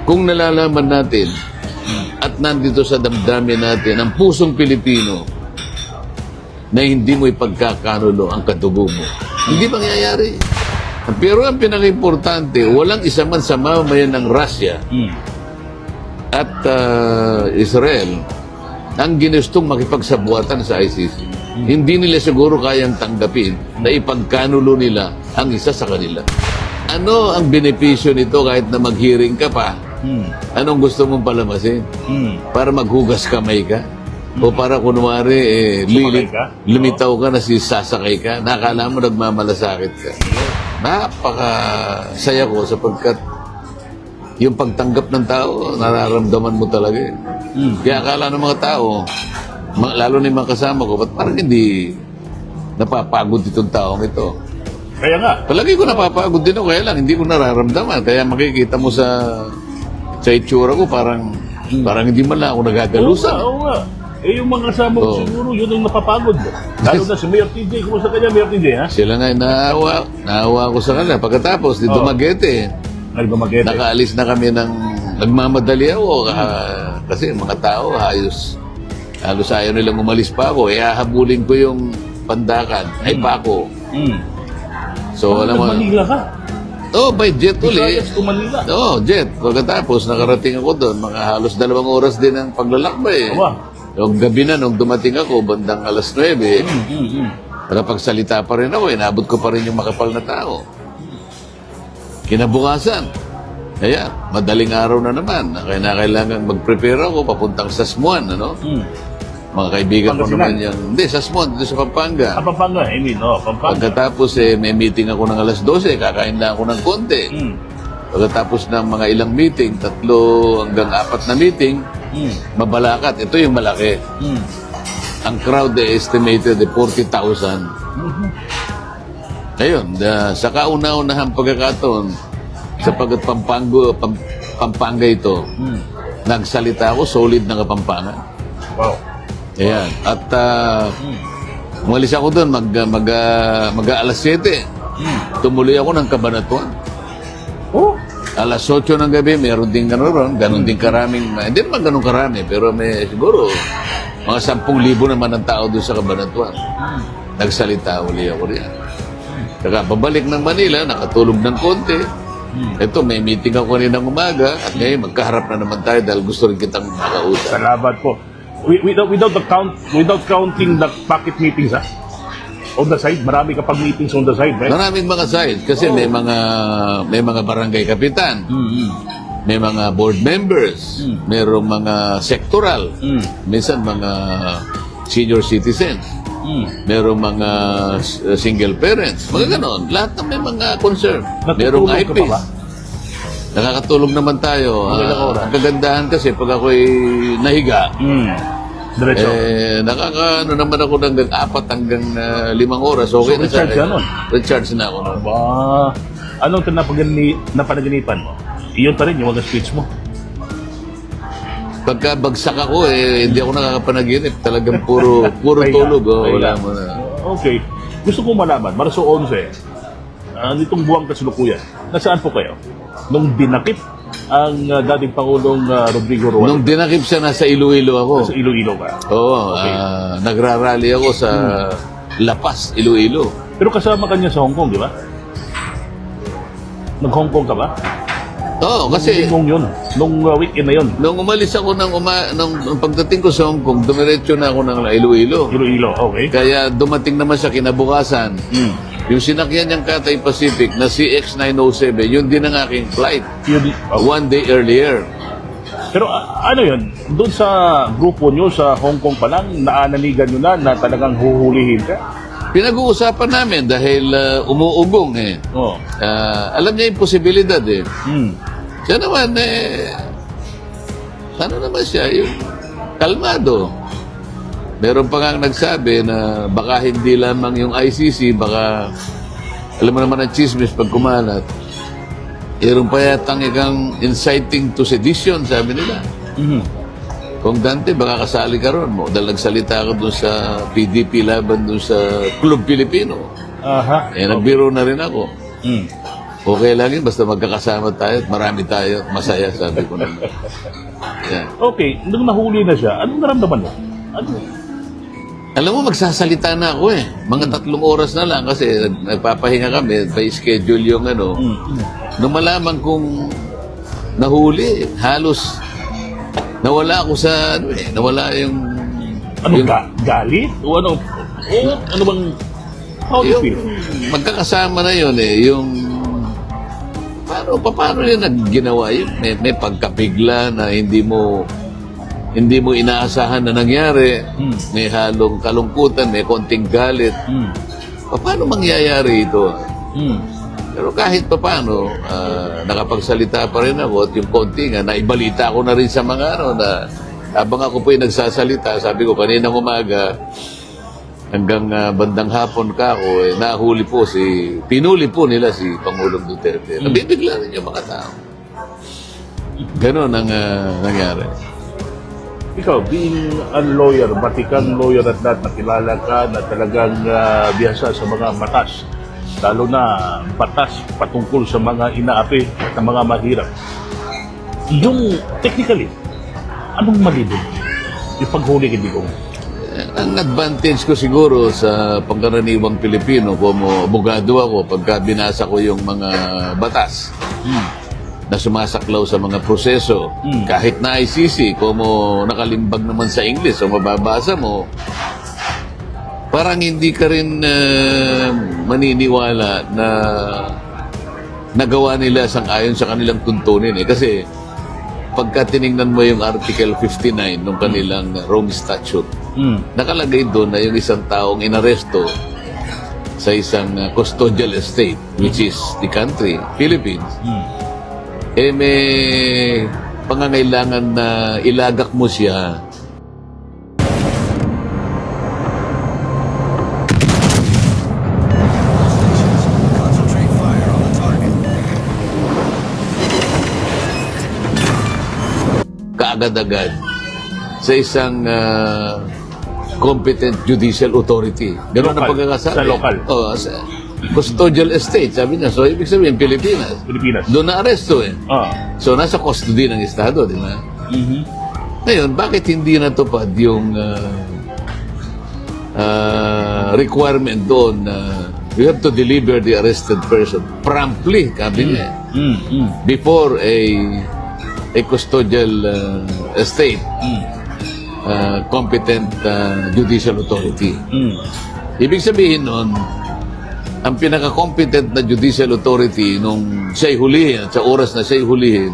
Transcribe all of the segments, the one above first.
kung nalalaman natin at nandito sa damdamin natin ang pusong Pilipino na hindi mo ipagkakanulo ang kadugo mo, hindi mangyayari. Pero ang pinaka-importante, walang isa man sa mamamayan ng Russia at Israel ang ginustong makipagsabuatan sa ICC. Hindi nila siguro kayang tanggapin na ipagkanulo nila ang isa sa kanila. Ano ang benepisyo nito kahit na mag-hearing ka pa? Anong gusto mong palamasin? Para maghugas kamay ka? O para kunwari, lumitaw ka na sasakay ka? Nakala mo nagmamalasakit ka? Napaka-saya ko sapagkat yung pagtanggap ng tao, nararamdaman mo talaga eh. Kaya akala ng mga tao, lalo na yung mga kasama ko, ba't parang hindi napapagod itong taong ito? Kaya nga. Palagi ko napapagod din ako, kaya lang hindi ko nararamdaman. Kaya makikita mo sa itsura ko, parang hindi man lang ako nagagalusan. Oo nga. Eh yung mga kasama ko siguro, yun ang napapagod. Lalo na si Mayor TJ. Kumusta ka niya, Mayor TJ, ha? Sila nga, naawa ko sa kanila. Pagkatapos, di Dumaguete. Nakaalis na kami ng nagmamadali ako. Kasi mga tao, halos ayaw nilang umalis pa ako. Hahabulin ko yung Pandakan. Ay pa ako. So, alam mo. Manila ka? By jet uli. Visayas to Manila. Jet. Pagkatapos, nakarating ako doon. Mga halos 2 oras din ang paglalakbay. Yung gabi na, nung dumating ako, bandang alas 9, nakapagsalita pa rin ako, inabot ko pa rin yung makapal na tao. Kinabukasan, kaya, madaling araw na naman, kailangan mag-prepare ako, papuntang Sasmuan, ano? Mga kaibigan ko naman yung, hindi, Sasmuan, dito sa Pampanga. Pampanga, Pampanga. Pagkatapos, may meeting ako ng alas 12, kakain lang ako ng konti. Pagkatapos ng mga ilang meeting, 3 hanggang 4 na meeting, mabalakat. Ito yung malaki. Ang crowd estimated 40,000. Ngayon, sa kauna-unahang pagkakataon, sapagat Pampanga ito, nagsalita ako, solid na Kapampangan. Wow. Ayan. At umalis ako doon, mag-alas 7. Tumuloy ako ng Cabanatuan. Alas 8 ng gabi, meron din gano'n, din karaming, hindi naman gano'n karami, pero may siguro, mga 10,000 naman ang tao doon sa Cabanatuan. Nagsalita uli ako riyan. Saka pabalik ng Manila, nakatulog ng konti. Ito, may meeting ako kaninang umaga, at ngayon magkaharap na naman tayo dahil gusto rin kitang makausap. Salamat po. Without counting the pocket meetings, ha? On the side, marami kapag meetings on the side, right? Maraming mga side kasi may mga barangay kapitan, may mga board members, mayroong mga sectoral, minsan mga senior citizens, mayroong mga single parents, mga ganon. Lahat na may mga concern. Mayroong IPs. Nakakatulog naman tayo. Ang kagandahan kasi pag ako'y nahiga, diretso. Naman ako ng 4 hanggang 5 oras. Okay na sa akin. Recharge na ako. Anong napanaginipan mo? Iyon pa rin yung mga speech mo? Pagka bagsak ako, hindi ako nakakapanaginip. Talagang puro tulog. Wala mo na. Okay. Gusto ko malaman, Marso 11, nitong buwang kasalukuyan, nasaan po kayo? Nung dinakip ang dating Pangulong Rodrigo Roa. Nung dinakip siya, nasa Iloilo ako. Nasa Iloilo ka? Oo. Okay. Nagrarally ako sa La Paz, Iloilo. Pero kasama kanya sa Hong Kong, di ba? Nag-Hong Kong ka ba? Oo, kasi nung weekend na yun. Nung umalis ako nung pagdating ko sa Hong Kong, dumiretso na ako ng Iloilo. Iloilo, okay. Kaya dumating naman siya kinabukasan. Yung sinakyan niyang Cathay Pacific na CX-907, yun din ang aking flight. 1 day earlier. Pero ano yun, doon sa grupo nyo sa Hong Kong pa lang, naananigan nyo na talagang huhulihin ka? Pinag-uusapan namin dahil umuugong eh. Alam niya yung posibilidad eh. Siya naman ano naman siya, yung kalmado. Meron pa nga nagsabi na baka hindi lamang yung ICC, baka alam mo naman ang chismis pag kumalat. Meron pa yatang ikang inciting to sedition, sabi nila. Kung Dante, baka kasali ka ron mo. Dahil nagsalita ka doon sa PDP laban doon sa Club Pilipino. Aha. Nagbiro na rin ako. Okay lang yun, basta magkakasama tayo at marami tayo at masaya, sabi ko naman. Yan. Okay, nung nahuli na siya, anong naramdaman mo? Ano? Alam mo, magsasalita na ako eh. Mga 3 oras na lang kasi nagpapahinga kami, may schedule yung ano. Nung malaman kong nahuli, halos nawala ako sa ano eh, nawala yung... Ano ka? Galit? O ano? O ano bang... How do you feel? Magkakasama na yun eh, yung... Paano yun nagginawa yun? May pagkapigla na hindi mo inaasahan na nangyari. May halong kalungkutan, may konting galit. Paano mangyayari ito? Pero kahit paano, nakapagsalita pa rin ako at yung konti nga, naibalita ko na rin sa mga ano na habang ako po yung nagsasalita, sabi ko kaninang umaga, hanggang bandang hapon ka ako, pinuli po nila si Pangulong Duterte. Nabibigla rin yung mga tao. Ganon ang nangyari. Ikaw, being a lawyer, batikang lawyer at that, nakilala ka na talagang biyasa sa mga batas, lalo na batas patungkol sa mga inaapi at mga mahirap. Yung technically, anong mali doon? Yung paghuli kay Digong? Ang advantage ko siguro sa pangkaraniwang Pilipino, kung abogado ako, pagka binasa ko yung mga batas na sumasaklaw sa mga proseso, kahit na ICC, kung nakalimbag naman sa English o mababasa mo, parang hindi ka rin maniniwala na nagawa nila sang-ayon sa kanilang tuntunin eh. Kasi pagka tinignan mo yung Article 59 ng kanilang Rome Statute, nakalagay doon na yung isang taong inaresto sa isang custodial estate, which is the country, Philippines, may pangangailangan na ilagak mo siya kaagad-agad sa isang competent judicial authority. Ganun ang pagkakasabi. Sa local. Sa custodial estate, sabi niya. So, ibig sabihin, Pilipinas. Doon na-aresto eh. So, nasa custody ng Estado, di ba? Ngayon, bakit hindi natupad yung requirement doon na you have to deliver the arrested person promptly, sabi niya. Before a custodial estate, competent judicial authority. Ibig sabihin nun, ang pinaka-competent na judicial authority nung siya'y hulihin at sa oras na siya'y hulihin,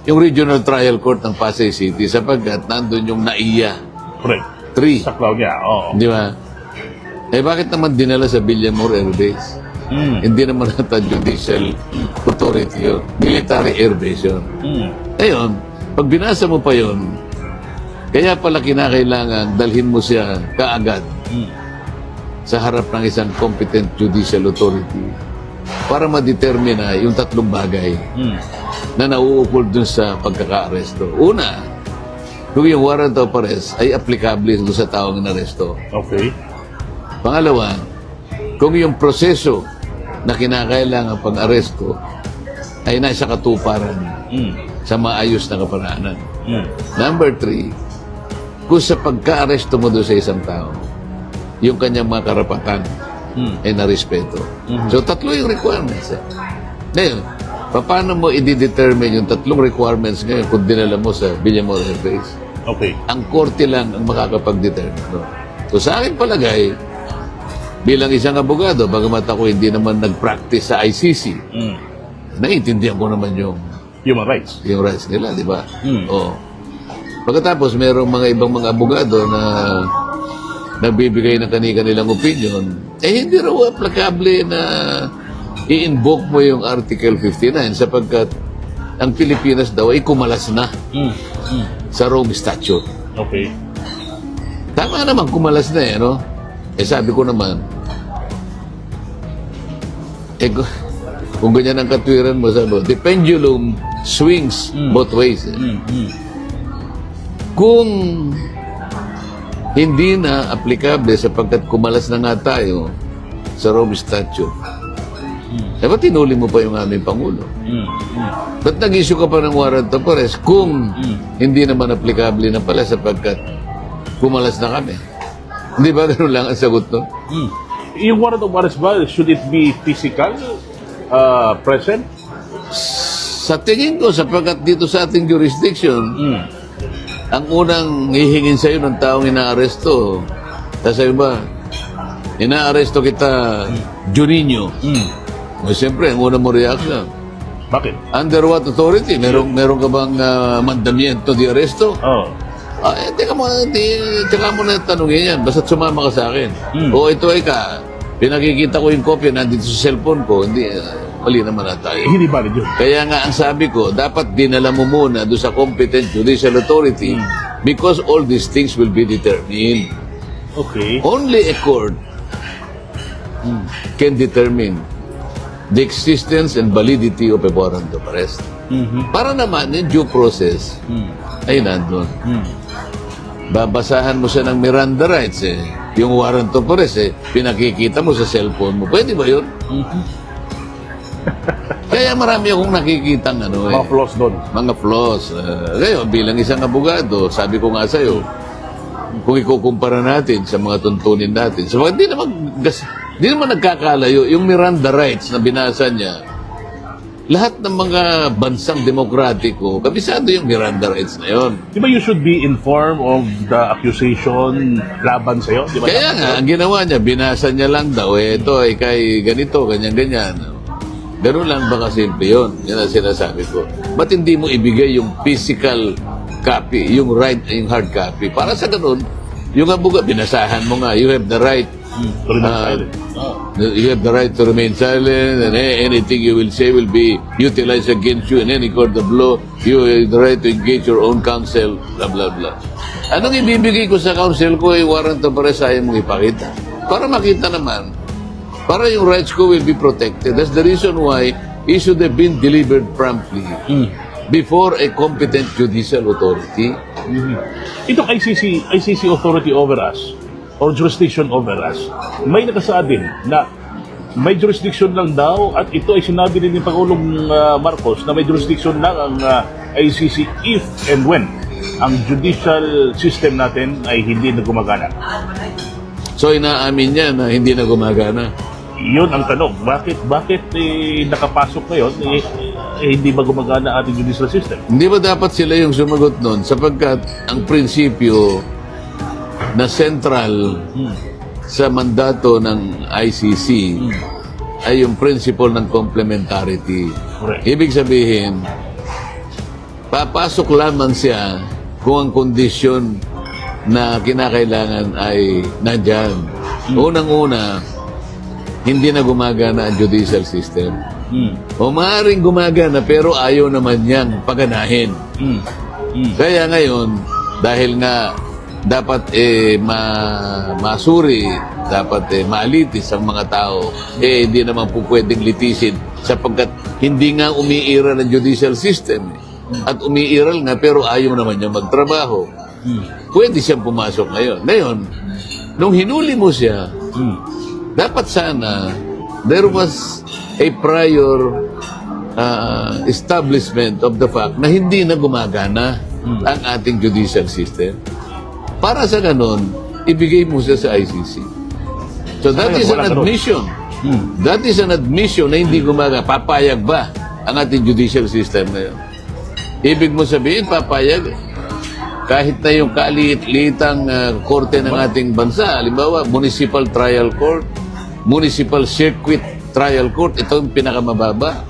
yung Regional Trial Court ng Pasay City sapagkat nandun yung NAIA. Correct. 3. Saklaw niya, oo. Di ba? Eh bakit naman dinala sa Villamor Air Base? Hindi naman nata judicial authority yun. Military Air Base yun. Ngayon, pag binasa mo pa yun, kaya pala kinakailangan dalhin mo siya kaagad sa harap ng isang competent judicial authority para ma-determine yung 3 bagay na nauukol dun sa pagkaka-aresto. Una, kung yung warrant of arrest ay applicable dun sa taong inaresto. Okay. Pangalawa, kung yung proseso na kinakailangan pang-aresto ay nasa katuparan sa maayos na kaparaanan. Number 3, kung sa pagka-aresto mo doon sa isang tao, yung kanyang mga karapatan ay narespeto. So, 3 yung requirements. Ngayon, paano mo i-determine yung 3 requirements ngayon kung dinala mo sa Villamor Air Base? Okay. Ang korte lang ang makakapag-determine. No? So, sa akin palagay, bilang isang abogado, bagamat ako hindi naman nag-practice sa ICC, naiintindihan ko naman yung human rights. Yung rights nila, di ba? Oo. Pagkatapos, merong mga ibang mga abogado na nagbibigay ng kanilang opinion, hindi raw applicable na i-invoke mo yung Article 59 sapagkat ang Pilipinas daw ay kumalas na sa Rome Statute. Okay. Tama naman, kumalas na eh, no? Sabi ko naman, kung ganyan ang katwiran mo, sabi, the pendulum swings both ways. Kung hindi na applicable sapagkat kumalas na nga tayo sa Rome Statute, Eh, ba't tinuli mo pa yung aming Pangulo? Ba't nag-issue ka pa ng warrant of arrest kung hindi naman applicable na pala sapagkat pumalas na kami? Hindi ba ganun lang ang sagot nun? Yung warrant of arrest ba, should it be physical, present? Sa tingin ko, sapagkat dito sa ating jurisdiction, ang unang hihingin sa'yo ng taong inaaresto, sasabi ba, inaaresto kita, Juninho. O siyempre, ang unang mo reaction. Bakit? Under what authority? Meron ka bang mandamiento di aresto? Oh. Teka mo, tsaka mo na tanungin yan. Basta't sumama ka sa akin. O ito ay pinakikita ko yung kopya nandito sa cellphone ko. Hindi, mali naman na tayo. Hindi valid yun. Kaya nga ang sabi ko, dapat dinala mo muna doon sa competent judicial authority because all these things will be determined. Okay. Only a court can determine the existence and validity of a warrant of arrest. Para naman yung due process ay nandun. Babasahan mo siya ng Miranda rights yung warrant of arrest pinakikita mo sa cellphone mo. Pwede ba yun? Kaya marami akong nakikitang Mga flaws doon. mga flaws. Ngayon, bilang isang abogado, sabi ko nga sa'yo, kung ikukumpara natin sa mga tuntunin natin, so hindi naman nagkakalayo. Yung Miranda rights na binasa niya, lahat ng mga bansang demokratiko, kabisado yung Miranda rights na yon. Di ba you should be informed of the accusation laban sa'yo? Di ba? Kaya nga, ang ginawa niya, binasa niya lang daw, ito ay kay ganito, ganyan-ganyan. Ganun lang ba kasimple yun? Yan ang sinasabi ko. Ba't hindi mo ibigay yung physical copy, yung hard copy? Para sa ganun, yung abogado, binasahan mo nga, you have the right To remain silent. You have the right to remain silent and anything you will say will be utilized against you in any court of law. You have the right to engage your own counsel, blah, blah, blah. Anong ibibigay ko sa counsel ko ay warrant of arrest ayaw mong ipakita. Para makita naman, para yung rights ko will be protected. That's the reason why it should have been delivered promptly before a competent judicial authority. Itong ICC authority over us, or jurisdiction over us, may nakasaad din na may jurisdiction lang daw at ito ay sinabi din ni Pangulong Marcos na may jurisdiction lang ang ICC if and when ang judicial system natin ay hindi na gumagana. So inaamin niya na hindi na gumagana. Yun ang tanong. Bakit nakapasok ngayon hindi ba gumagana ating judicial system? Hindi ba dapat sila yung sumagot nun sapagkat ang prinsipyo na central sa mandato ng ICC ay yung principle ng complementarity. Correct. Ibig sabihin, papasok lamang siya kung ang kondisyon na kinakailangan ay nandyan. Unang-una, hindi na gumagana ang judicial system. O maaaring gumagana pero ayaw naman niyang paganahin. Kaya ngayon, dahil nga dapat masuri, dapat maalitis ang mga tao, hindi naman po pwedeng litisin sapagkat hindi nga umiiral ang judicial system. At umiiral nga pero ayaw naman niya magtrabaho. Pwede siyang pumasok ngayon. Ngayon, nung hinuli mo siya, dapat sana there was a prior establishment of the fact na hindi na gumagana ang ating judicial system. Para sa ganun, ibigay mo siya sa ICC. So that is an admission. That is an admission na hindi gumagana. Papayag ba ang ating judicial system na yun? Ibig mo sabihin, papayag kahit na yung kaliit-liitang korte ng ating bansa, halimbawa, municipal trial court, municipal circuit trial court, ito yung pinakamababa.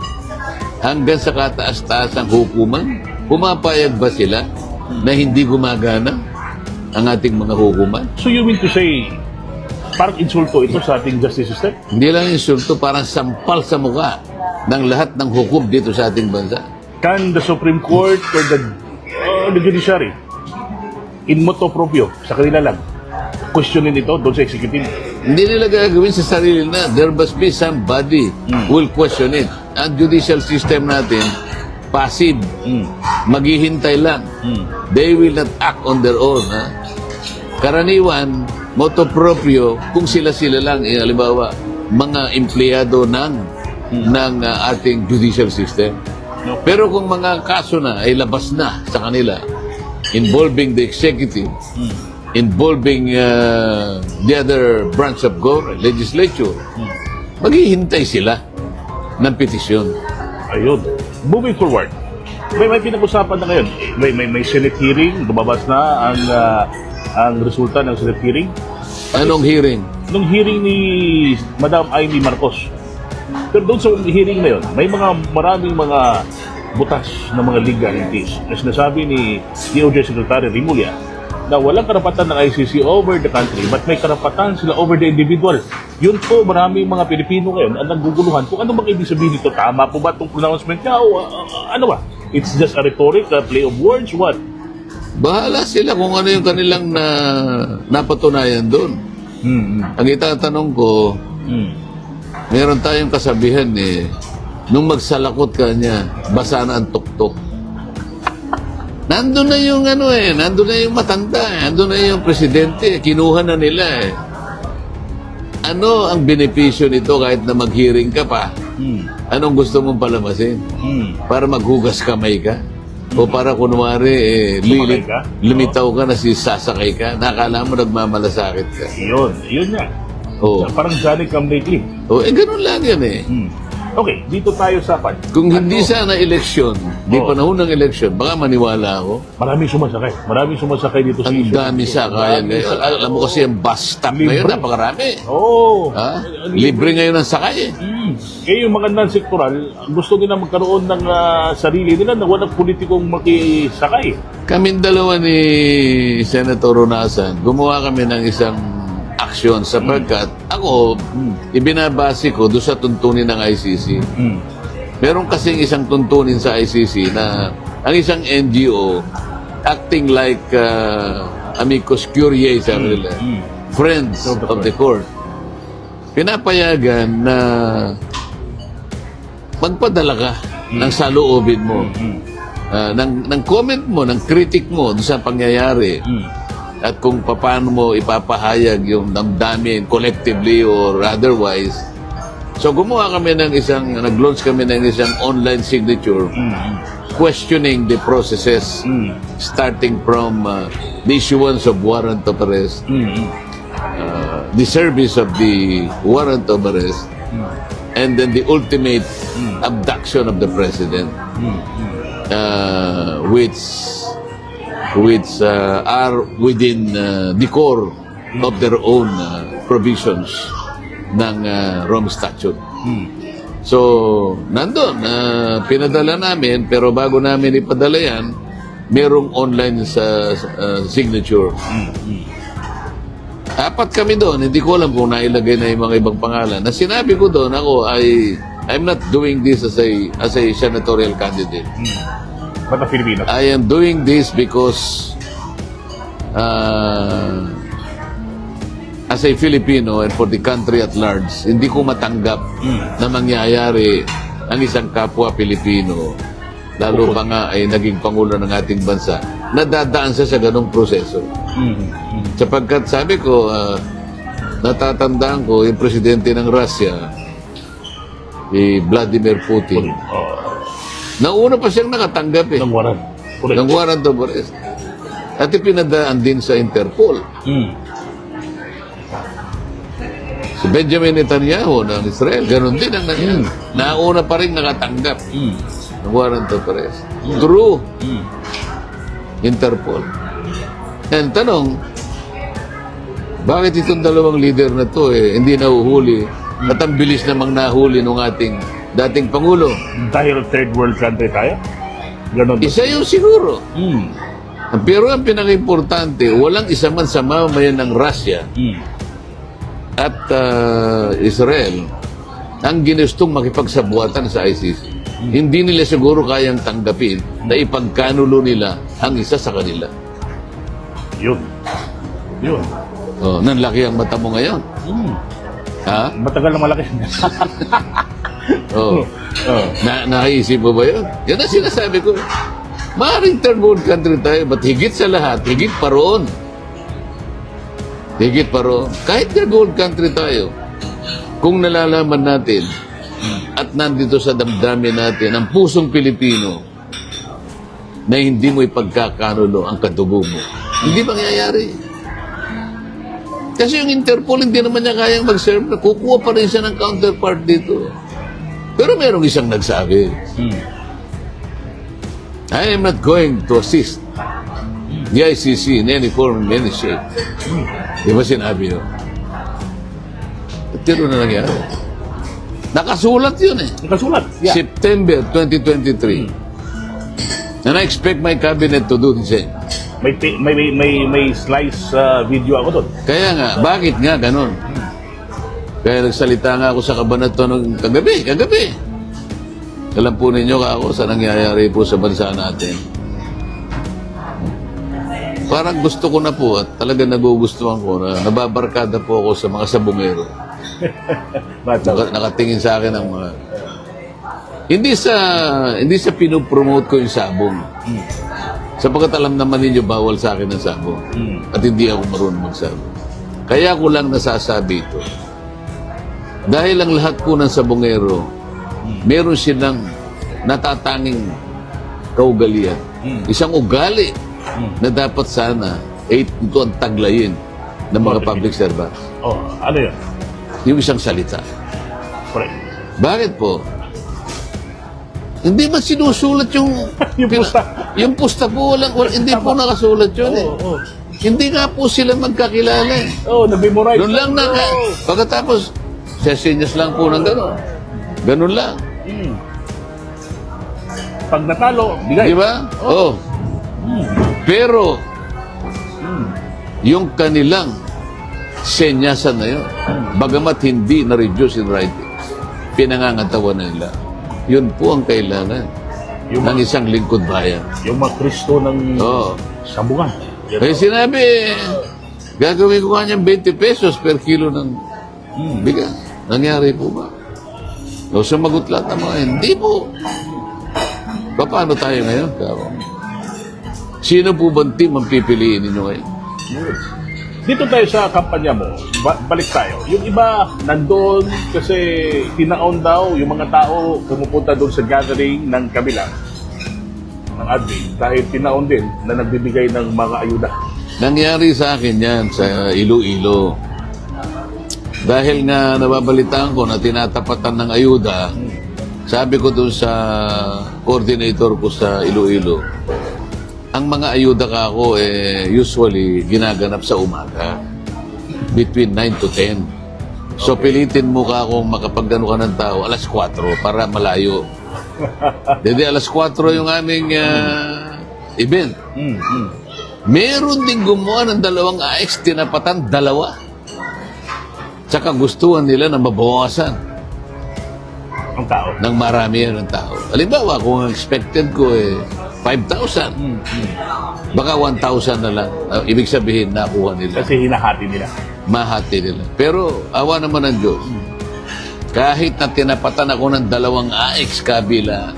Hanggang sa kataas-taas ang hukuman, pumapayag ba sila na hindi gumagana ang ating mga hukuman? So you mean to say, parang insulto ito sa ating justice system? Hindi lang insulto, parang sampal sa mukha ng lahat ng hukom dito sa ating bansa. Can the Supreme Court or the judiciary, in motu proprio, sa kanila lang, questionin ito doon sa executive? Hindi nila gagawin sa sarili na. There must be somebody who will question it. Ang judicial system natin, passive. Maghihintay lang. They will not act on their own. Ha? Karaniwan, motu proprio, kung sila-sila lang, halimbawa, mga empleyado ng ng ating judicial system. No. Pero kung mga kaso na ay labas na sa kanila, involving the executive, involving the other branch of government, legislature, maghihintay sila ng petisyon. Ayun. Moving forward, may pinag-usapan na ngayon. May Senate hearing, lumabas na ang resulta ng Senate hearing. Anong hearing? Nung hearing ni Madam Amy Marcos. Pero doon sa hearing na yun, may maraming mga butas ng mga legalities na sinasabi ni DOJ Secretary Rimulya na walang karapatan ng ICC over the country but may karapatan sila over the individual. Yun po, maraming mga Pilipino ngayon ang naguguluhan kung ano bang ibig sabihin nito. Tama po ba itong pronouncement niya o ano ba? It's just a rhetoric, a play of words, what? Bahala sila kung ano yung kanilang napatunayan doon. Ang itatanong ko, meron tayong kasabihan nung magsalakot ka niya, basa na ang tuktok. Nandun na yung nandun na yung matanda, nandun na yung presidente, kinuha na nila Ano ang benepisyo nito kahit na mag-hearing ka pa? Anong gusto mong palamasin? Para maghugas kamay ka? O para kunwari, lumitaw ka na sasakay ka, nakala mo nagmamalasakit ka. Yun nga. Oh. Parang Johnny come lately. Ganun lang yan Okay, dito tayo sa Kung hindi sana eleksyon, di panahon ng eleksyon, baka maniwala ako. Maraming sumasakay dito sa Ang dami sakayan ngayon. Alam mo kasi ang bus stop ngayon, napakarami. Libre ngayon ang sakay Kaya yung mga non-sectoral, gusto nila magkaroon ng sarili nila na walang politikong makisakay. Kaming dalawa ni Senator Ronasan, gumawa kami ng isang aksyon sapagkat ako, ibinabase ko doon sa tuntunin ng ICC. Meron kasing isang tuntunin sa ICC na ang isang NGO acting like amicus curiae, sabi nila, friends of the court. Pinapayagan na magpadala ka ng saloobin mo, ng comment mo, ng critic mo doon sa pangyayari. At kung paano mo ipapahayag yung damdamin collectively or otherwise. So gumawa kami nag-launch kami ng isang online signature questioning the processes starting from the issuance of warrant of arrest, the service of the warrant of arrest, and then the ultimate abduction of the president, which are within the core of their own provisions ng Rome Statute. So, nandun, pinadala namin, pero bago namin ipadala yan, merong online sa signature. Apat kami doon, hindi ko alam kung nailagay na yung mga ibang pangalan. Na sinabi ko doon, I'm not doing this as a senatorial candidate. But a Filipino. I am doing this because as a Filipino and for the country at large, hindi ko matanggap na mangyayari ang isang kapwa Pilipino, lalo pa nga ay naging Pangulo ng ating bansa, nadadaan siya sa ganong proseso. Sapagkat sabi ko, natatandaan ko yung presidente ng Russia, Vladimir Putin. Nauna pa siyang nakatanggap Ng warrant. ng warrant of arrest. At ipinadaan din sa Interpol. Si Benjamin Netanyahu ng Israel, ganun din ang nangyari. Nauna pa rin nakatanggap ng warrant of arrest. Through Interpol. And tanong, bakit itong dalawang leader na to hindi nahuhuli at ang bilis namang nahuli ng ating dating Pangulo? Dahil third world country tayo? Ganon. Isa yung siguro. Pero ang pinaka-importante, walang isa man sa mamamayan ng Russia at Israel ang ginustong makipagsabuatan sa ICC. Hindi nila siguro kayang tanggapin na ipagkanulo nila ang isa sa kanila. Yun. Nanlaki ang mata mo ngayon. Ha? Matagal na malaki. Nakaisip mo ba yun? Yan ang sinasabi ko. Maaaring third world country tayo, but higit sa lahat, higit pa roon. Kahit third world country tayo, kung nalalaman natin at at nandito sa damdamin natin ang pusong Pilipino na hindi mo ipagkakanulo ang kadugo mo, hindi mangyayari. Kasi yung Interpol, hindi naman niya kayang mag-serve na kukuha pa rin siya ng counterpart dito. Pero merong isang nagsabi, I am not going to assist the ICC in any form, in any shape. Di ba sinabi yun? Pero na nangyari. Nakasulat yun eh. Nakasulat. Yeah. September 2023. And I expect my cabinet to do the same. May slice video ako doon. Kaya nga, bakit nga ganun? Kaya nagsalita nga ako sa Kabanatuan ng kagabi. Alam po ninyo ka ako sa nangyayari po sa bansa natin. Parang gusto ko na po at talaga nagugustuhan ko na nababarkada po ako sa mga sabungero. Nakatingin sa akin ang mga... Hindi sa pinopromote ko yung sabong. Sapagkat alam naman ninyo bawal sa akin ang sabong. At hindi ako marunong magsabong. Kaya ko lang nasasabi ito. Dahil ang lahat po ng sabongero, meron silang natatanging kaugalian. Isang ugali na dapat sana ito ang taglayin ng mga public servants. Oh, ano yun? Yung isang salita. Correct. Bakit po? Hindi ba sinusulat yung... Yung pusta. Yung pusta po, hindi po nakasulat yun eh. Oh. Hindi nga po sila magkakilala eh. Oh, nabimorize. Doon lang na pagkatapos, sesenyas lang po ng gano'n. Ganun lang. Pag natalo, bigay. Di ba? Oh. Pero, yung kanilang senyasan na yun, bagamat hindi na-reduce in writing, pinangangatawan na nila. Yun po ang kailangan ng isang lingkod bayan. Yung mga Kristo ng sambungan. Eh sinabi, gagawin ko kanyang 20 pesos per kilo ng bigas. Nangyari po ba? O sumagot lahat ng mga, hindi po. Paano tayo ngayon? Sino po bang team ang pipiliin ninyo ngayon? Dito tayo sa kampanya mo, balik tayo. Yung iba nandoon kasi tinaon daw yung mga tao pumupunta doon sa gathering ng kabilang ng admin dahil tinaon din na nagbibigay ng mga ayuda. Nangyari sa akin yan sa Iloilo. Dahil nga nababalitaan ko na tinatapatan ng ayuda, sabi ko doon sa coordinator ko sa Iloilo, ang mga ayuda ka ako usually ginaganap sa umaga between 9 to 10. So pilitin mo ka akong makapagdano ka ng tao alas 4 para malayo. Hindi alas 4 yung aming event. Meron din gumawa ng 2 AX, tinapatan 2. Tsaka gustuhan nila na mabawasan Ang tao. ng marami yan ng tao. Halimbawa, kung ang expected ko 5,000. Baka 1,000 na lang. Ibig sabihin, nakuha nila. Kasi hinahati nila. Mahati nila. Pero, awa naman ng Diyos. Kahit na tinapatan ako ng 2 AX kabila,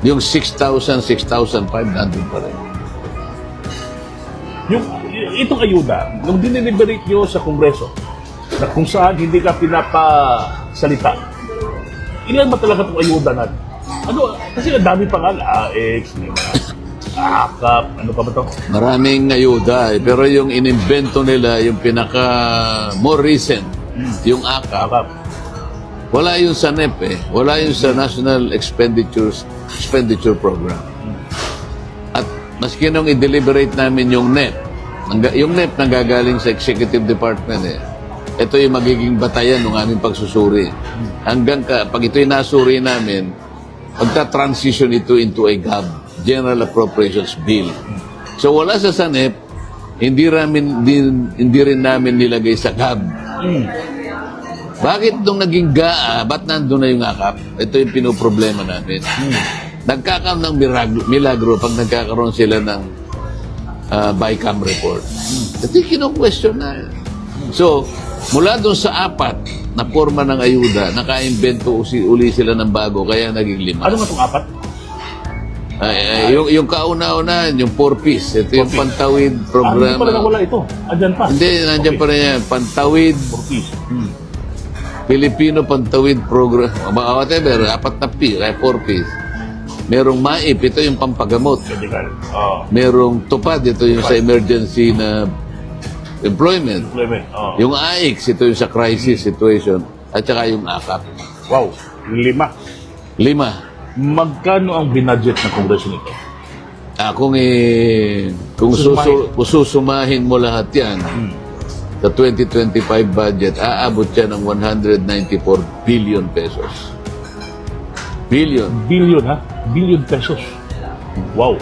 yung 6,000, 6,500 pa rin. Itong ayuda, nung dineliberate nyo sa Kongreso, na kung saan hindi ka pinapasalita, ilan ba talaga itong ayuda natin? Ano, kasi ang dami pa nga, AX, AKAP, ano pa ba ito? Maraming ayuda pero yung inimbento nila, yung pinaka more recent, yung AKAP, wala yung sa NEP wala yung sa National Expenditure Program. At maski nung i-deliberate namin yung NEP nanggagaling sa Executive Department ito yung magiging batayan ng aming pagsusuri. Hanggang pag ito'y nasuri namin, magta-transition ito into a GAB, General Appropriations Bill. So wala sa SANEP, hindi rin namin nilagay sa GAB. Bakit nung naging GAA, ba't nandun na yung AKAP? Ito yung pinoproblema namin. Nagkakaroon ng milagro pag nagkakaroon sila ng BICAM report. Ito yung kino-question na. So, mula doon sa 4 na forma ng ayuda, naka-invento uli sila ng bago, kaya naging 5. Ano nga itong 4? Yung kauna-una, yung 4Ps. Ito yung Pantawid program. Hindi pala nawala ito. Andyan pa. Hindi, nandyan pa rin yan. Pantawid. 4Ps. Filipino Pantawid Program, whatever, 4 na P, 4 Ps. Merong MAIP, ito yung pampagamot. Medical. Merong TUPAD, ito yung sa emergency na employment. Employment. Yung AIX, ito yung sa crisis situation. At saka yung AKAP. Wow. 5. 5. Magkano ang binudget ng Kongreso nito? Kung susumahin mo lahat yan, sa 2025 budget, aabot siya ng 194 billion pesos. Billion. Billion, ha? Billion pesos. Wow.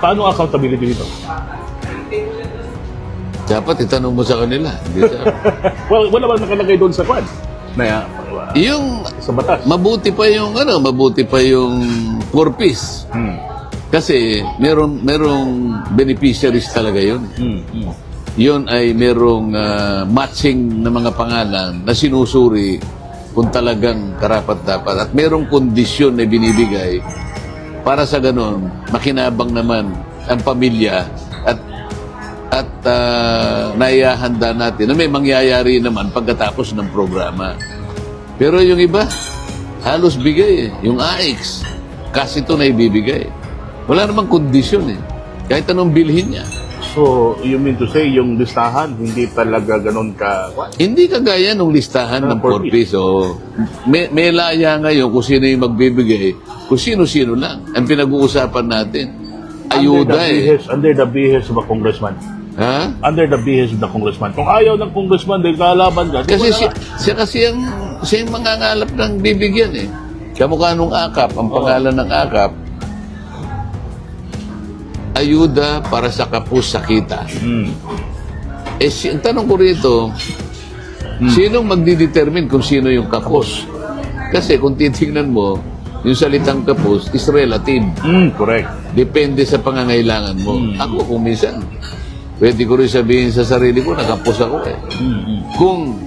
Paano accountability nito? Dapat itanong mo sa kanila. Hindi sa... Well, wala bang nakalagay doon sa kwan? Yung sa batas. mabuti pa yung 4 Ps. Kasi merong beneficiaries talaga yun. Yun ay merong matching na mga pangalan na sinusuri kung talagang karapat-dapat. At merong kondisyon na binibigay para sa ganon, makinabang naman ang pamilya at naihahanda natin na may mangyayari naman pagkatapos ng programa. Pero yung iba, halos bigay eh. Yung AIX, kasi ito na ibibigay. Wala namang kondisyon eh. Kahit anong bilhin niya. So, you mean to say, yung listahan, hindi talaga ganon ka... Hindi kagaya nung listahan ng 4 Ps. So, may laya ngayon kung sino yung magbibigay, kung sino-sino lang. Ang pinag-uusapan natin, ayuda Under the behest of a congressman. Ha? Under the behest of the congressman. Kung ayaw ng congressman, dahil kalaban ka. Kasi siya kasi yung mangangalap ng bibigyan eh. Kamukha nung AKAP, ang pangalan ng AKAP, ayuda para sa kapos sakita. Ang tanong ko rito, sinong magdidetermine kung sino yung kapos? Kasi kung titingnan mo, yung salitang kapos is relative. Correct. Depende sa pangangailangan mo. Ako kung minsan, pwede ko rin sabihin sa sarili ko, nakapos ako eh. Kung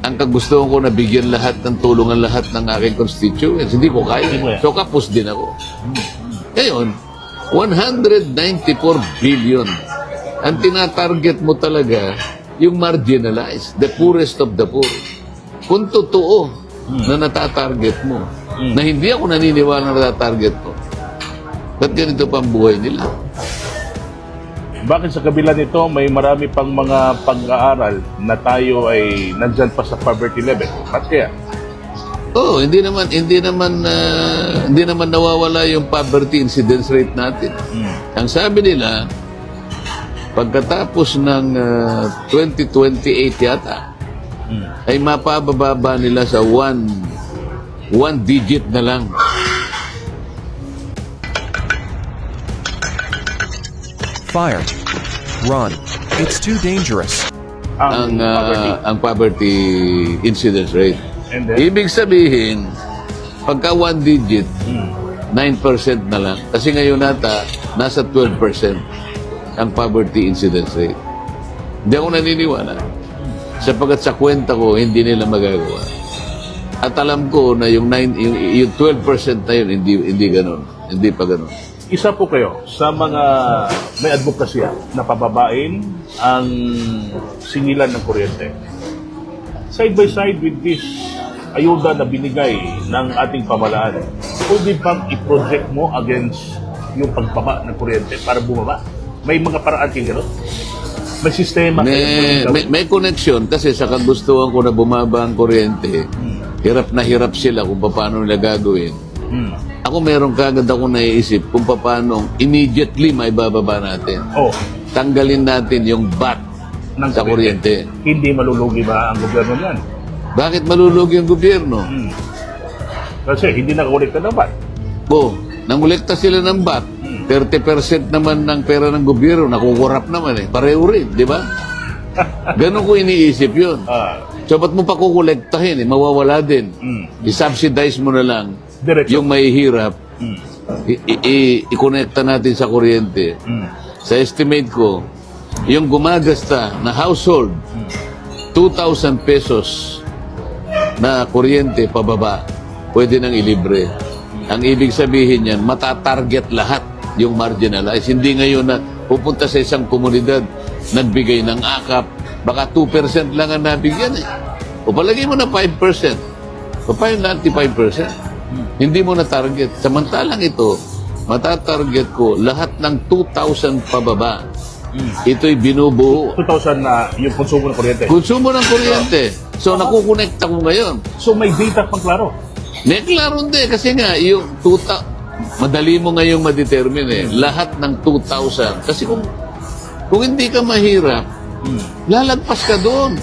ang kagustuhan ko na bigyan lahat ng tulungan lahat ng aking constituents, hindi ko kaya. So kapos din ako. Ngayon, 194 billion. Ang tinatarget mo talaga, yung marginalized, the poorest of the poor. Kung totoo na natatarget mo, na hindi ako naniniwala na natatarget mo, ba't ganito pa ang buhay nila? Bakit sa kabila nito, may marami pang mga pag-aaral na tayo ay nandyan pa sa poverty level? Ba't kaya? Hindi naman nawawala yung poverty incidence rate natin. Ang sabi nila, pagkatapos ng 2028 yata, ay mapababa nila sa one digit na lang. Fire. Run. It's too dangerous. Ang poverty incidence rate. And then, Ibig sabihin, pagka 1 digit, 9% na lang. Kasi ngayon nasa 12% ang poverty incidence rate. Hindi ako naniniwala. Sapagkat sa kwenta ko, hindi nila magagawa. At alam ko na yung 12% na yun, hindi ganun. Hindi pa ganun. isa po kayo sa mga may advokasya na pababain ang singilan ng kuryente. Side by side with this ayuda na binigay ng ating pamahalaan, pwede bang i-project mo against yung pagbaba ng kuryente para bumaba? May mga paraan kayo gano'n? May sistema kayo? May connection kasi sa kagustuhan ko na bumaba ang kuryente, hirap na hirap sila kung paano nila gagawin. Ako meron kagad ako naiisip kung paano immediately may bababa natin. Tanggalin natin yung VAT sa kuryente. Hindi malulugi ba ang gobyerno niyan? Bakit malulugi ang gobyerno? Kasi hindi nakakolekta ng VAT. Nangolekta sila ng VAT. 30% naman ng pera ng gobyerno, nakukurap naman eh. Pareho rin, di ba? Ganun ko iniisip yun. So, ba't mo pa kukolektahin eh? Mawawala din. I-subsidize mo na lang Diretso. yung may hirap. I-connecta natin sa kuryente. Sa estimate ko, yung gumagasta na household, 2,000 pesos na kuryente pababa, pwede nang ilibre. Ang ibig sabihin yan, matatarget lahat yung marginalized. Hindi ngayon na pupunta sa isang komunidad, nagbigay ng akap, baka 2% lang ang nabigyan eh. O palagay mo na 5%. Papayo na 5%. Hindi mo na target. Samantalang ito, matatarget ko lahat ng 2,000 pababa. Ito'y binubuo. 2,000 na yung konsumo ng kuryente. Konsumo ng kuryente. So, nakukonekta ko ngayon. So may data pang klaro. May klaro hindi. Kasi nga, yung madali mo ngayong ma-determine eh. Lahat ng 2,000. Kasi kung hindi ka mahirap, lalagpas ka doon.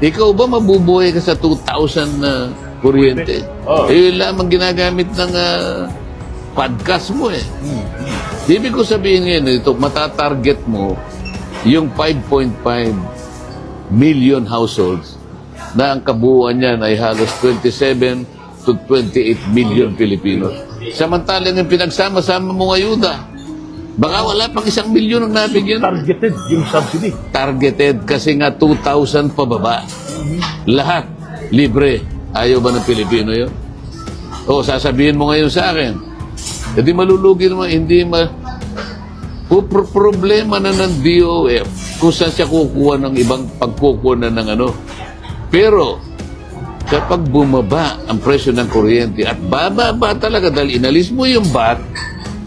Ikaw ba mabubuhay ka sa 2,000 na kuryente? Oh. Yun lamang ginagamit ng podcast mo eh. Ibig ko sabihin ngayon, ito, matatarget mo yung 5.5 million households na ang kabuuan niyan ay halos 27 to 28 million Filipinos. Samantalang yung pinagsama-sama mong ayuda, baka wala pang 1 milyon ang nabigyan. Targeted yung subsidy. Targeted kasi nga 2,000 pababa. Lahat libre. Ayaw ba ng Pilipino yun? O sasabihin mo ngayon sa akin, hindi malulugi naman, hindi problema na ng DOF kung saan siya kukuha ng ibang pagkukuha ng ano. Pero kapag bumaba ang presyo ng kuryente at bababa talaga dahil inalis mo yung VAT,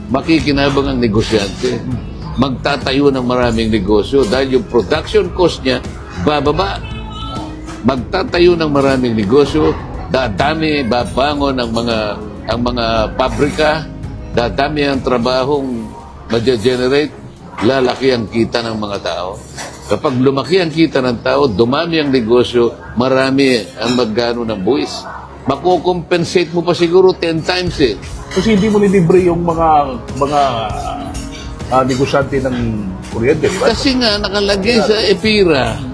makikinabang ang negosyante. Magtatayo ng maraming negosyo dahil yung production cost niya bababa. Magtatayo ng maraming negosyo, dadami, babangon ang mga pabrika, dadami ang trabahong ma-generate, lalaki ang kita ng mga tao. Kapag lumaki ang kita ng tao, dumami ang negosyo, marami ang magkano ng buwis. Makukompensate mo pa siguro 10 times eh. Kasi hindi mo nilibre yung mga negosyante ng kuryente, di ba? Kasi nga nakalagay sa EPIRA,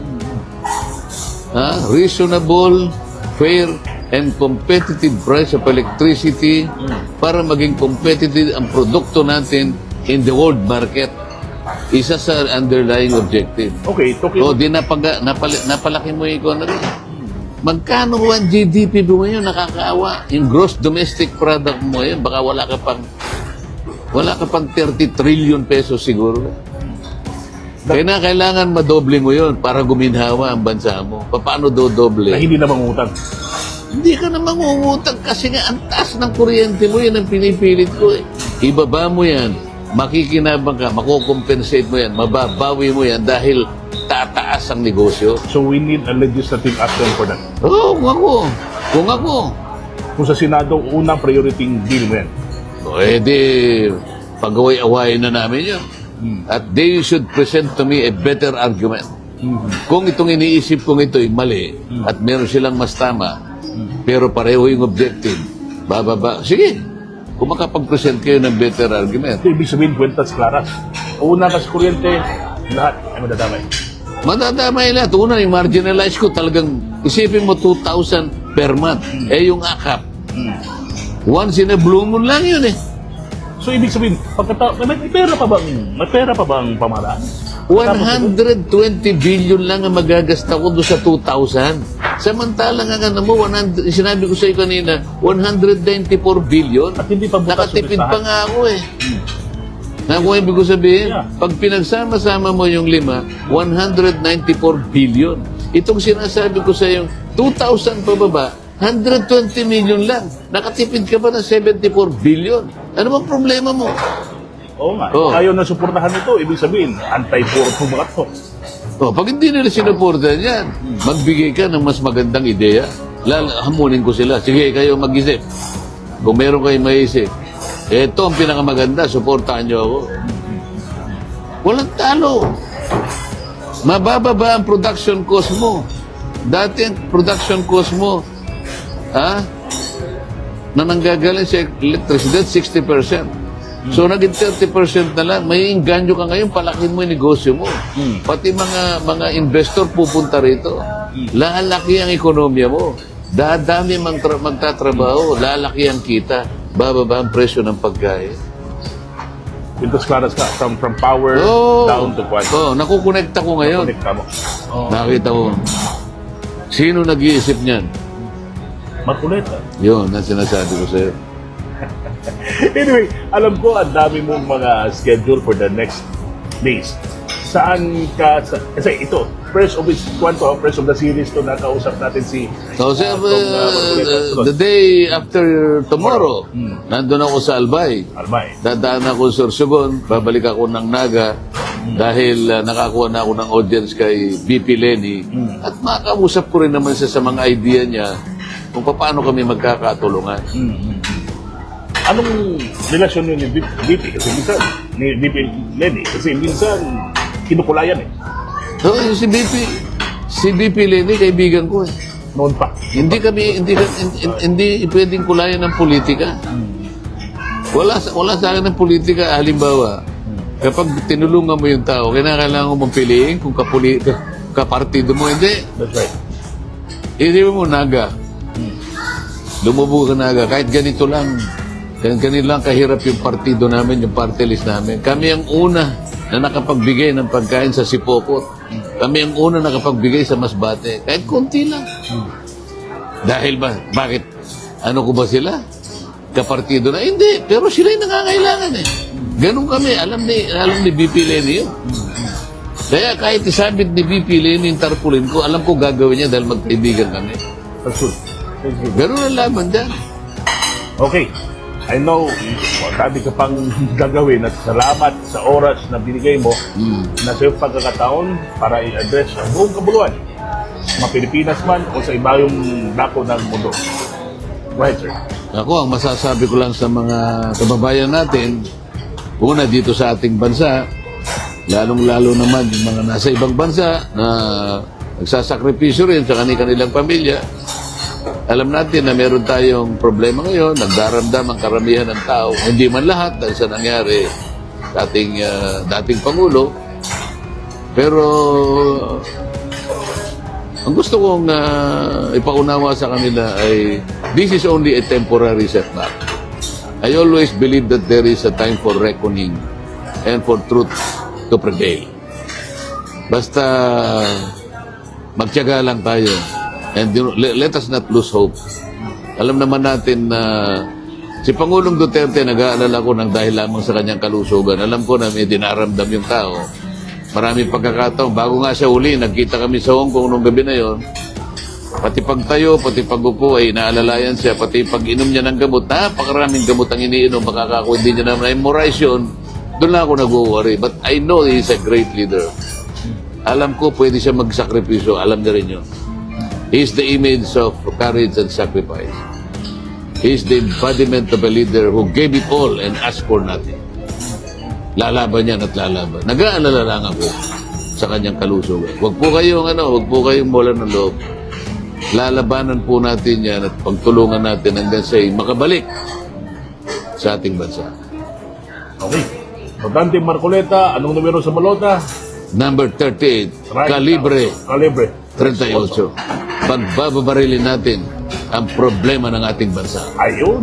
reasonable, fair, and competitive price of electricity para maging competitive ang produkto natin in the world market. Isa sa underlying objective. Okay, talking O, di napalaki mo yung economy. Magkano ang GDP mo ngayon? Nakakaawa. Yung gross domestic product mo ngayon, baka wala ka pang 30 trillion pesos siguro. Kaya na kailangan madoble mo yun para guminhawa ang bansa mo. Paano dodoble? na hindi na mangutang. Hindi ka na mangungutang kasi nga ang taas ng kuryente mo, yan ang pinipilit ko eh. Ibaba mo yan, makikinabang ka, makukompensate mo yan, mababawi mo yan dahil tataas ang negosyo. So we need a legislative action for that. Oo, kung ako. Kung sa Senado, unang priority bill mo yan. O edi, pag-away-awayin na namin yun. At they should present to me a better argument. Kung itong iniisip kong ito'y mali at meron silang mas tama, pero pareho yung objective, bababa. Sige, kung makapag-present kayo ng better argument. Ito ibig sabihin, kwentas klaras. Una ka sa kuryente, lahat ay madadamay. Madadamay lahat. Una, yung marginalize ko talagang, isipin mo 2,000 per month. Eh, yung akap, once in a blue moon lang yun eh. So ibig sabihin, may pera pa bang pamahalaan? 120 billion lang ang magagasta ko doon sa 2,000. Samantalang ang ano mo, sinabi ko sa iyo kanina, 194 billion. At hindi pa bukas Nakatipid umisahan. pa nga ako eh. Kung ibig ko sabihin, Yeah. pag pinagsama-sama mo yung 5, 194 billion. Itong sinasabi ko sa iyo, 2,000 pababa, 120 million lang. Nakatipid ka pa ng 74 billion. Ano bang problema mo? Oo nga. Oh. Ayaw na suportahan ito, ibig sabihin, anti-poor mga to. Oh, pag hindi nila sinuportahan yan, magbigay ka ng mas magandang ideya. Hamunin ko sila. Sige, kayo mag-isip. Kung meron kayong maisip, ito ang pinakamaganda, suportahan nyo ako. Walang talo. Mabababa ang production cost mo. Dati ang production cost mo, na nanggagaling sa electricity, 60%. So, naging 30% na lang. May inganyo ka ngayon, palakin mo yung negosyo mo. Pati mga investor pupunta rito. Lalaki ang ekonomiya mo. Dadami magtatrabaho. Lalaki ang kita. Bababa ang presyo ng pagkain. Quintas klaras ka, from power down to quality. Nakukonekta ko ngayon. Connecta mo. Nakita mo. Sino nag-iisip niyan? Makuleta. Yun, ang sinasabi ko sa'yo. Anyway, alam ko ang dami mong mga schedule for the next days. Saan ka, kasi ito, first of the series to nakausap natin si So, sir, Marcoleta. the day after tomorrow, nandun ako sa Albay. Albay. Dadaan ako sa Sorsogon, babalik ako ng Naga dahil nakakuha na ako ng audience kay BP Lenny at makausap ko rin naman siya sa mga idea niya kung paano kami magkakatulungan. Anong relasyon niyo ni BP? Kasi minsan, ni BP Lenny, kasi minsan kinukulayan eh. So, yung si BP Lenny, kaibigan ko eh. Noon pa. Hindi pwedeng kulayan ng politika. Wala sa akin ng politika. Halimbawa, kapag tinulungan mo yung tao, kailangan mo piliin kung kapartido mo. Hindi. That's right. Hindi mo Naga. Lumubo ka Naga. Kahit ganito lang. Ganito lang kahirap yung partido namin, yung party list namin. Kami ang una na nakapagbigay ng pagkain sa Sipokot. Kami ang una nakapagbigay sa Masbate. Kahit konti lang. Dahil ba? Bakit? Ano ko ba sila? Kapartido na? Hindi. Pero sila yung nangangailangan eh. Ganun kami. Alam ni BP Lenny yun. Kaya kahit isabit ni BP Lenny yung tarpulin ko, alam ko gagawin niya dahil magkaibigan kami. That's good. That's good. Ganun ang laban dyan. Okay. I know, sabi ka pang gagawin at salamat sa oras na binigay mo na sa iyong pagkakataon para i-address ang buong kabuluhan. Mga Pilipinas man o sa iba yung dako ng mundo. Go ahead, sir. Ako, ang masasabi ko lang sa mga kababayan natin, una dito sa ating bansa, lalong-lalo naman yung mga nasa ibang bansa na nagsasakripisyo rin sa kanilang pamilya. Alam natin na meron tayong problema ngayon, nagdaramdam ang karamihan ng tao, hindi man lahat dahil sa nangyari sa dating Pangulo. Pero ang gusto kong ipaunawa sa kanila ay this is only a temporary setback. I always believe that there is a time for reckoning and for truth to prevail. Basta magtiyaga lang tayo. And let us not lose hope. Alam naman natin na si Pangulong Duterte, nag-aalala ko ng dahil lamang sa kanyang kalusugan. Alam ko na may dinaramdam yung tao. Maraming pagkakataon. Bago nga siya uli, nagkita kami sa Hong Kong nung gabi na yon. Pati pagtayo, pati pagupo ay naalalayan siya. Pati pag-inom niya ng gamot, napakaraming gamot ang iniinom. Makakakuha hindi niya naman memorize yun. Doon lang ako nag-worry. But I know he is a great leader. Alam ko pwede siya magsakripisyo. Alam na rin yun. He is the image of courage and sacrifice. He is the embodiment of a leader who gave it all and asked for nothing. Lalaban yan at lalaban. Nag-aalala lang ako sa kanyang kalusugan. Huwag po kayong bola ng loob. Lalabanan po natin yan at pagtulungan natin hanggang siya'y makabalik sa ating bansa. Okay. Dante Marcoleta, anong numero sa balota? Number 38, Right Kalibre now. Kalibre. 38. Pagbababarilin natin ang problema ng ating bansa. Ayun.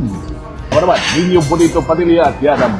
Ano naman, Ninyo Bonito Padilla at yan ang